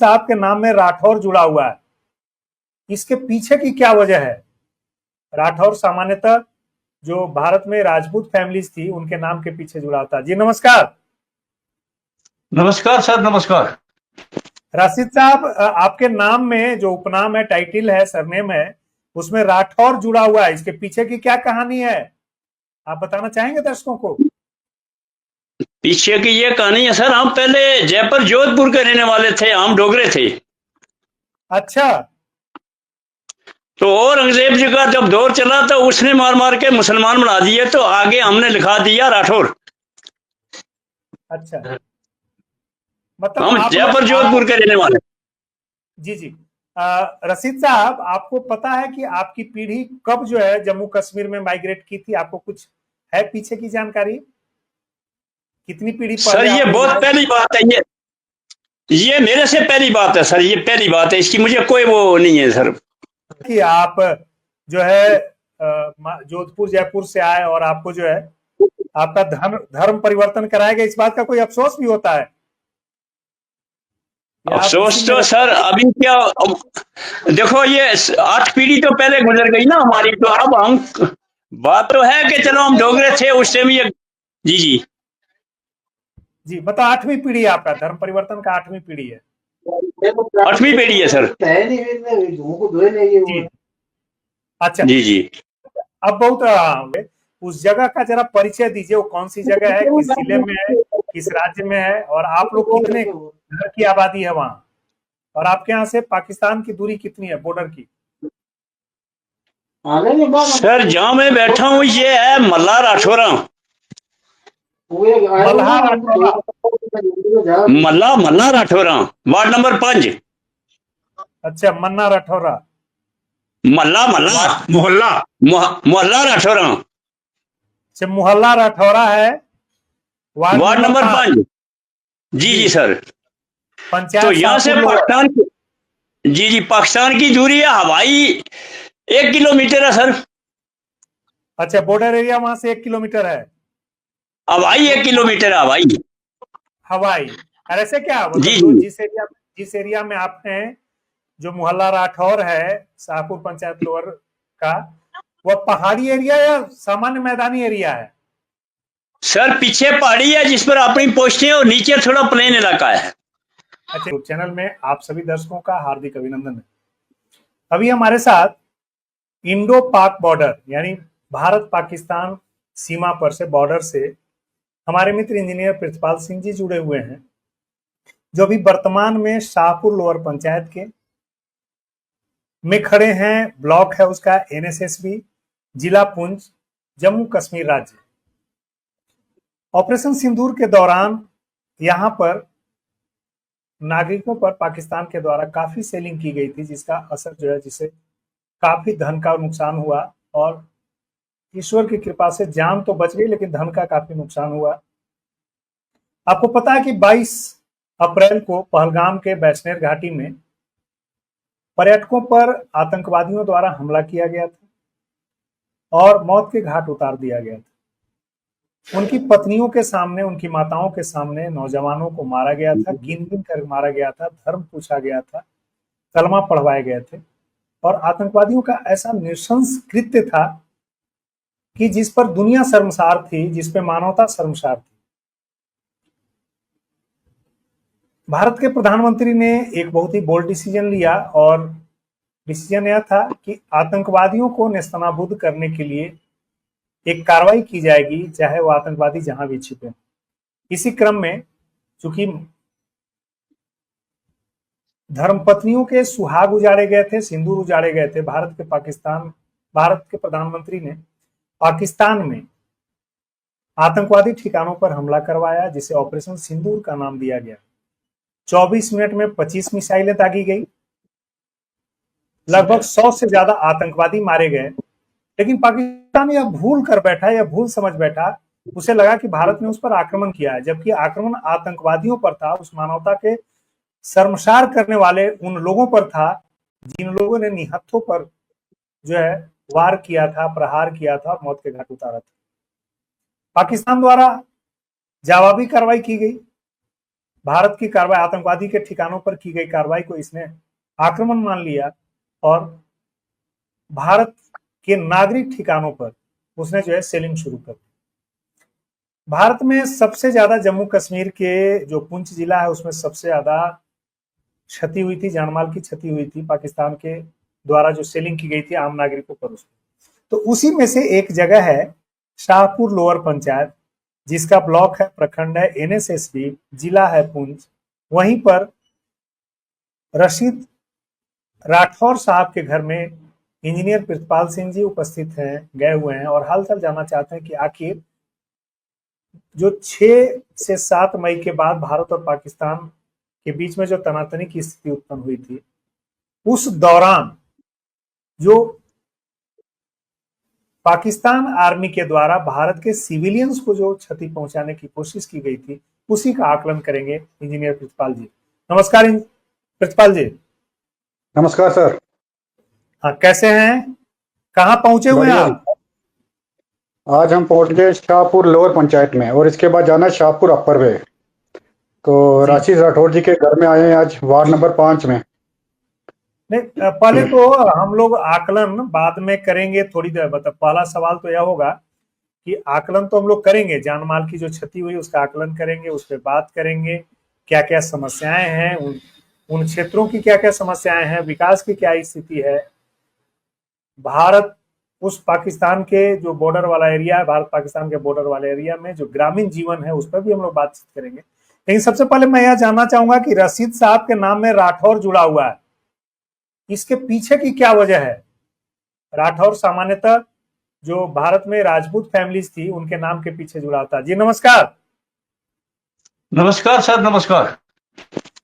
साहब के नाम में राठौर जुड़ा हुआ है, इसके पीछे की क्या वजह है? राठौर सामान्यतः जो भारत में राजपूत फैमिलीज थी उनके नाम के पीछे जुड़ा था। जी नमस्कार। नमस्कार सर, नमस्कार। राशिद साहब, आपके नाम में जो उपनाम है, टाइटिल है, सरनेम है, उसमें राठौर जुड़ा हुआ है, इसके पीछे की क्या कहानी है, आप बताना चाहेंगे दर्शकों को? पीछे की ये कहानी है सर, हम पहले जयपुर जोधपुर के रहने वाले थे, हम डोगरे थे। अच्छा। तो औरंगजेब जी का जब दौर चला तो उसने मार मार के मुसलमान बना दिए, तो आगे हमने लिखा दिया राठौर। अच्छा, मतलब हम आप लोग जयपुर जोधपुर के रहने वाले। जी जी। रशीद साहब, आपको पता है कि आपकी पीढ़ी कब जो है जम्मू कश्मीर में माइग्रेट की थी? आपको कुछ है पीछे की जानकारी? कितनी पीढ़ी सर पहले ये आपने बहुत जो पहली बात है, ये मेरे से पहली बात है सर, ये पहली बात है, इसकी मुझे कोई वो नहीं है सर। कि आप जो है जोधपुर जयपुर से आए और आपको जो है आपका धर्म धर्म परिवर्तन कराया गया, इस बात का कोई अफसोस भी होता है? या आप अफसोस इसी में तो सर अभी क्या, देखो ये 8 पीढ़ी तो पहले गुजर गई ना हमारी, तो अब हम, बात तो है कि चलो हम डोगरे थे उस टाइम ये। जी जी। जी, मतलब 8वीं पीढ़ी है आपका, धर्म परिवर्तन का 8वीं पीढ़ी है। 8वीं पीढ़ी है सर। जी। अच्छा, जी जी। अब बहुत उस जगह का जरा परिचय दीजिए, वो कौन सी जगह है, किस जिले में है, किस राज्य में है, और आप लोग कितने घर की आबादी है वहां, और आपके यहाँ से पाकिस्तान की दूरी कितनी है, बॉर्डर की? सर जहां मैं बैठा हूँ ये है मल्ला राठौरा। मल्हार राठौरा। मल्ला मल्ला राठौरा, वार्ड नंबर 5। अच्छा, मन्ना राठौरा। मल्ला मल्ला मोहल्ला, मोहल्ला राठौरा, अच्छा, मोहल्ला राठौरा है, वार्ड वार्ड नंबर नंबर 5। 5। जी जी। जी सर। तो पंचायत यहाँ से शाहपुर लोअर। पाकिस्तान जी जी, पाकिस्तान की दूरी है हवाई 1 किलोमीटर है सर। अच्छा, बॉर्डर एरिया वहां से 1 किलोमीटर है। हवाई तो 1 किलोमीटर है हवाई। हवाई, और ऐसे क्या जी मतलब जो जी। जिस एरिया में आप हैं, जो मोहल्ला राठौर है, शाहपुर पंचायत लोअर का, वह पहाड़ी एरिया या सामान्य मैदानी एरिया है? सर पीछे पहाड़ी है जिस पर अपनी पोस्टें हैं, और नीचे थोड़ा प्लेन इलाका है। अच्छा, चैनल में आप सभी दर्शकों का हार्दिक अभिनंदन है। अभी हमारे साथ इंडो पाक बॉर्डर यानी भारत पाकिस्तान सीमा पर से, बॉर्डर से, हमारे मित्र इंजीनियर पृथ्वीपाल सिंह जी जुड़े हुए हैं, जो अभी वर्तमान में शाहपुर लोअर पंचायत के में खड़े हैं। ब्लॉक है उसका NSSB, जिला पुंछ, जम्मू कश्मीर राज्य। ऑपरेशन सिंदूर के दौरान यहां पर नागरिकों पर पाकिस्तान के द्वारा काफी सेलिंग की गई थी, जिसका असर जो है, जिसे काफी धन का नुकसान हुआ, और ईश्वर की कृपा से जान तो बच गई लेकिन धन का काफी नुकसान हुआ। आपको पता है कि 22 अप्रैल को पहलगाम के बैसनेर घाटी में पर्यटकों पर आतंकवादियों द्वारा हमला किया गया था और मौत के घाट उतार दिया गया था। उनकी पत्नियों के सामने, उनकी माताओं के सामने नौजवानों को मारा गया था, गिन गिन कर मारा गया था, धर्म पूछा गया था, कलमा पढ़वाए गए थे, और आतंकवादियों का ऐसा नृशंस कृत्य था कि जिस पर दुनिया शर्मसार थी, जिस पे मानवता शर्मसार थी। भारत के प्रधानमंत्री ने एक बहुत ही बोल्ड डिसीजन लिया, और डिसीजन यह था कि आतंकवादियों को नेस्तनाबूद करने के लिए एक कार्रवाई की जाएगी, चाहे वो आतंकवादी जहां भी छिपे। इसी क्रम में चूंकि धर्मपत्नियों के सुहाग उजाड़े गए थे, सिंदूर उजाड़े गए थे, भारत के प्रधानमंत्री ने पाकिस्तान में आतंकवादी ठिकानों पर हमला करवाया, जिसे ऑपरेशन सिंदूर का नाम दिया गया। 24 मिनट में 25 मिसाइलें दागी गई, लगभग 100 से ज्यादा आतंकवादी मारे गए। लेकिन पाकिस्तान यह भूल कर बैठा, यह भूल समझ बैठा, उसे लगा कि भारत ने उस पर आक्रमण किया है, जबकि आक्रमण आतंकवादियों पर था, उस मानवता के शर्मसार करने वाले उन लोगों पर था जिन लोगों ने निहत्थों पर जो है वार किया था, प्रहार किया था, मौत के घाट उतारा था। पाकिस्तान द्वारा जवाबी कार्रवाई की गई, भारत की कार्रवाई, आतंकवादी के ठिकानों पर की गई कार्रवाई को इसने आक्रमण मान लिया और भारत के नागरिक ठिकानों पर उसने जो है सेलिंग शुरू कर दी। भारत में सबसे ज्यादा जम्मू कश्मीर के जो पुंछ जिला है उसमें सबसे ज्यादा क्षति हुई थी, जानमाल की क्षति हुई थी पाकिस्तान के द्वारा जो सेलिंग की गई थी आम नागरिकों पर उसमें। तो उसी में से एक जगह है शाहपुर लोअर पंचायत, जिसका ब्लॉक है, प्रखंड है एनएसएसबी, जिला है पुंछ। वहीं पर रशीद राठौर साहब के घर में इंजीनियर प्रितपाल सिंह जी उपस्थित हैं, गए हुए हैं और हालचाल जानना चाहते हैं कि आखिर जो 6 से 7 मई के बाद भारत और पाकिस्तान के बीच में जो तनातनी की स्थिति उत्पन्न हुई थी, उस दौरान जो पाकिस्तान आर्मी के द्वारा भारत के सिविलियंस को जो क्षति पहुंचाने की कोशिश की गई थी, उसी का आकलन करेंगे इंजीनियर प्रितपाल जी। नमस्कार प्रितपाल जी। नमस्कार सर। हाँ, कैसे हैं, कहाँ पहुंचे हुए हैं आप? आज हम पहुंच गए शाहपुर लोअर पंचायत में और इसके बाद जाना है शाहपुर अपर वे। तो राशीद राठौर जी के घर में आए हैं आज, वार्ड नंबर 5 में। नहीं, पहले तो हम लोग आकलन बाद में करेंगे थोड़ी देर। मतलब पहला सवाल तो यह होगा कि आकलन तो हम लोग करेंगे, जान माल की जो क्षति हुई उसका आकलन करेंगे, उस पर बात करेंगे, क्या क्या समस्याएं हैं, उन क्षेत्रों की क्या क्या समस्याएं हैं, विकास की क्या स्थिति है, भारत उस पाकिस्तान के जो बॉर्डर वाला एरिया है, भारत पाकिस्तान के बॉर्डर वाले एरिया में जो ग्रामीण जीवन है उस पर भी हम लोग बातचीत करेंगे। लेकिन सबसे पहले मैं यह जानना चाहूंगा कि रशीद साहब के नाम में राठौर जुड़ा हुआ है, इसके पीछे की क्या वजह है? राठौर सामान्यतः जो भारत में राजपूत फैमिलीज थी उनके नाम के पीछे जुड़ा था। जी नमस्कार। नमस्कार सर, नमस्कार।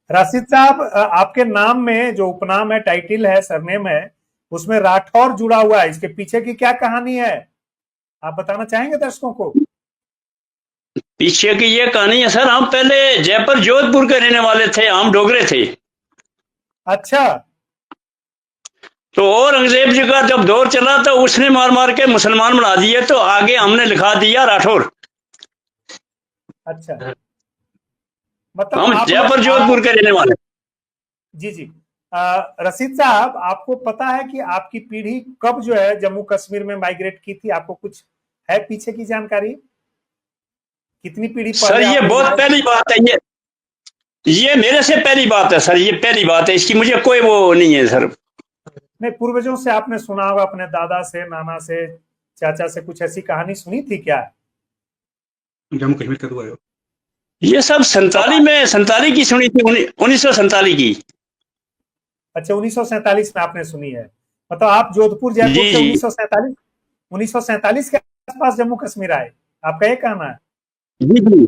रशीद साहब, आपके नाम में जो उपनाम है, टाइटिल है, सरनेम है, उसमें राठौर जुड़ा हुआ है, इसके पीछे की क्या कहानी है, आप बताना चाहेंगे दर्शकों को? पीछे की ये कहानी है सर, हम पहले जयपुर जोधपुर के रहने वाले थे, हम डोगरे थे। अच्छा। तो औरंगजेब जी का जब दौर चला तो उसने मार मार के मुसलमान बना दिए, तो आगे हमने लिखा दिया राठौर। अच्छा, मतलब हम जयपुर जोधपुर के रहने वाले। जी जी। रशीद साहब, आपको पता है कि आपकी पीढ़ी कब जो है जम्मू कश्मीर में माइग्रेट की थी? आपको कुछ है पीछे की जानकारी, कितनी पीढ़ी पहले? सर ये बहुत पहली बात है, ये मेरे से पहली बात है सर, ये पहली बात है, इसकी मुझे कोई वो नहीं है सर। नहीं, पूर्वजों से आपने सुना होगा, अपने दादा से, नाना से, चाचा से कुछ ऐसी कहानी सुनी थी क्या? जम्मू कश्मीर कब आए हो? ये सब 47 की सुनी थी, 1947 की। अच्छा, 1947 में आपने सुनी है। मतलब आप जोधपुर जयपुर से 1947 के आसपास जम्मू कश्मीर आए, आपका ये कहना है? जी जी,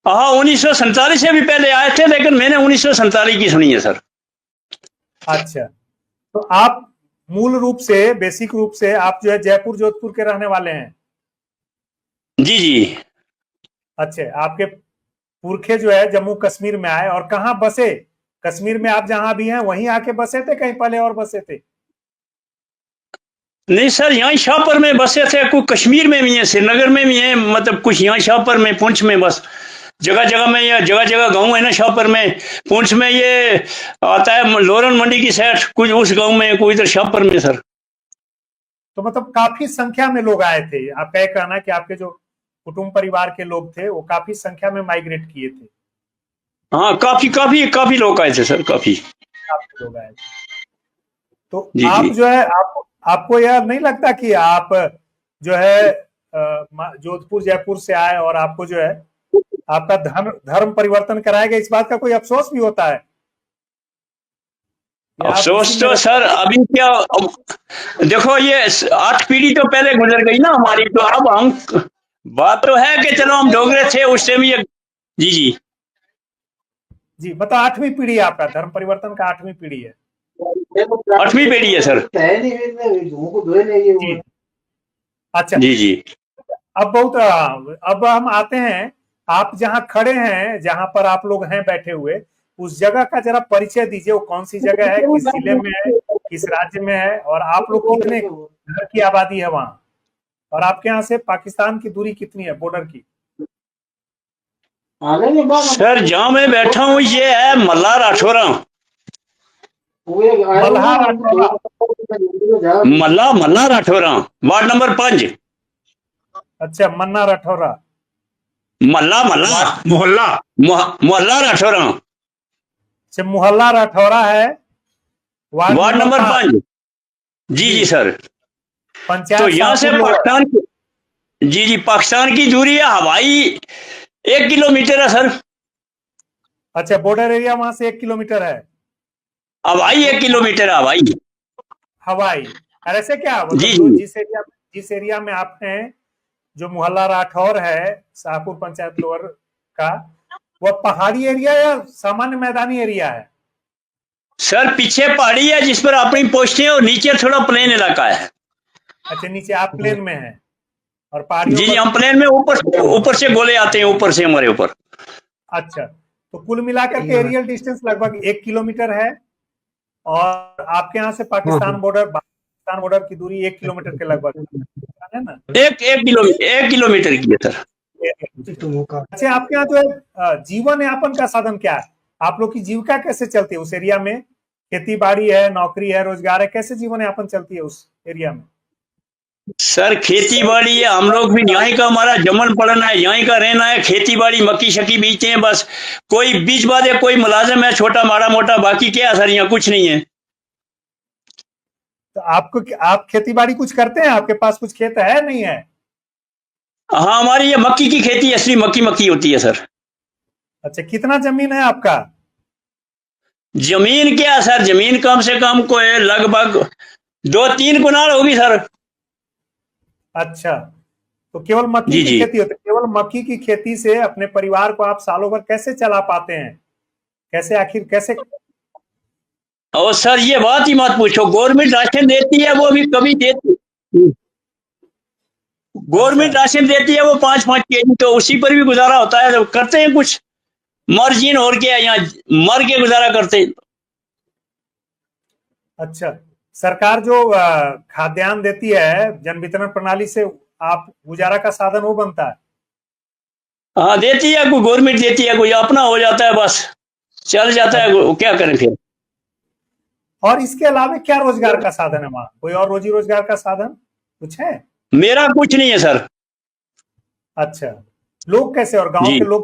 हाँ 1947 से भी पहले आए थे, लेकिन मैंने 1947 की सुनी है सर। अच्छा, तो आप मूल रूप से, बेसिक रूप से आप जो है जयपुर जोधपुर के रहने वाले हैं? जी जी। अच्छा, आपके पुरखे जो है जम्मू कश्मीर में आए और कहाँ बसे? कश्मीर में आप जहां भी हैं वहीं आके बसे थे, कहीं पहले और बसे थे? नहीं सर, यहाँ शाहपुर में बसे थे, कुछ कश्मीर में भी है, श्रीनगर में भी है, मतलब कुछ यहाँ शाहपुर में, पुंछ में, बस जगह जगह में, या जगह जगह गांव है ना शाहपुर में। पुंछ में ये आता है लोरन मंडी की साइड, कुछ उस गांव में, कोई इधर शाहपुर में सर। तो मतलब काफी संख्या में लोग आए थे, आपका ये कहना है कि आपके जो कुटुंब परिवार के लोग थे वो काफी संख्या में माइग्रेट किए थे? हाँ, काफी काफी काफी लोग आए थे सर, काफी लोग आए थे। तो जी आप जी। जो है, आपको यह नहीं लगता कि आप जो है जोधपुर जयपुर से आए और आपको जो है आपका धर्म परिवर्तन कराया गया, इस बात का कोई अफसोस भी होता है? अफसोस तो सर अभी क्या, देखो ये 8 पीढ़ी तो पहले गुजर गई ना हमारी, तो अब हम, बात तो है कि चलो हम डोगरे थे उस टाइम ये। जी जी जी, मतलब 8वीं पीढ़ी आपका धर्म परिवर्तन का, 8वीं पीढ़ी है? 8वीं पीढ़ी है सर। जी। अच्छा जी जी। अब हम आते हैं, आप जहाँ खड़े हैं, जहां पर आप लोग हैं बैठे हुए, उस जगह का जरा परिचय दीजिए। वो कौन सी जगह है, किस जिले में है, किस राज्य में है, और आप लोग कितने घर की आबादी है वहां, और आपके यहाँ से पाकिस्तान की दूरी कितनी है बॉर्डर की? सर जहाँ मैं बैठा हूँ ये है मल्ला राठौरा। मल्हार राठौरा। मल्ला राठौरा, वार्ड नंबर 5। अच्छा, मन्ना राठौरा। मल्ला मोहल्ला राठौरा, अच्छा, मोहल्ला राठौरा है, वार्ड नंबर 5। जी जी सर। पंचायत तो यहाँ से शाहपुर लोअर। पाकिस्तान की दूरी है हवाई 1 किलोमीटर है सर। अच्छा, बॉर्डर एरिया वहां से 1 किलोमीटर है। हवाई 1 किलोमीटर है हवाई। हवाई। और ऐसे क्या जी मतलब जी जिस एरिया में आप हैं, जो मोहल्ला राठौर है शाहपुर पंचायत लोअर का, वह पहाड़ी एरिया या सामान्य मैदानी एरिया है? सर पीछे पहाड़ी है जिस पर अपनी पोस्टें और नीचे थोड़ा प्लेन इलाका है। अच्छा, नीचे आप प्लेन में हैं और पहाड़ियों जी जी, पर। हम प्लेन में ऊपर से गोले आते हैं ऊपर से हमारे ऊपर। अच्छा, तो कुल मिलाकर के एरियल डिस्टेंस लगभग 1 किलोमीटर है और आपके यहाँ से पाकिस्तान बॉर्डर की दूरी 1 किलोमीटर के लगभग है ना? 1 किलोमीटर की है सर। अच्छा, आपके यहाँ जो है जीवन यापन का साधन क्या है? आप लोग की जीविका कैसे चलती है उस एरिया में? खेती बाड़ी है, नौकरी है, रोजगार है, कैसे जीवन यापन चलती है उस एरिया में? सर खेती बाड़ी है, हम लोग भी यहीं का, हमारा जमन पड़ना है, यहीं का रहना है। खेती बाड़ी मक्की शक्की बीजते हैं बस। कोई बीज बादे कोई मुलाजिम है छोटा माड़ा मोटा, बाकी क्या सर यहाँ कुछ नहीं है। तो आप खेती बाड़ी कुछ करते हैं? आपके पास कुछ खेत है, नहीं है? हाँ हमारी ये मक्की की खेती, असली मक्की होती है सर। अच्छा, कितना जमीन है आपका? जमीन क्या सर, जमीन कम से कम कोई लगभग 2-3 कुनाल होगी सर। अच्छा, तो केवल मक्की जी की जी। खेती होती है? केवल मक्की की खेती से अपने परिवार को आप सालों भर कैसे चला पाते हैं? कैसे? और सर ये बात ही मत पूछो, गवर्नमेंट राशन देती है वो भी कभी देती। गवर्नमेंट राशन देती है वो 5-5 केजी, तो उसी पर भी गुजारा होता है। तो करते हैं कुछ मार्जिन, और क्या यहाँ मर के गुजारा करते हैं। अच्छा, सरकार जो खाद्यान्न देती है जन वितरण प्रणाली से, आप गुजारा का साधन वो बनता है? हाँ देती है, कोई गवर्नमेंट देती है, कोई अपना हो जाता है, बस चल जाता है। क्या करें फिर। और इसके अलावा क्या रोजगार का साधन है वहां? कोई और रोजी रोजगार का साधन कुछ है? मेरा कुछ नहीं है सर। अच्छा, लोग कैसे, और गांव जी के लोग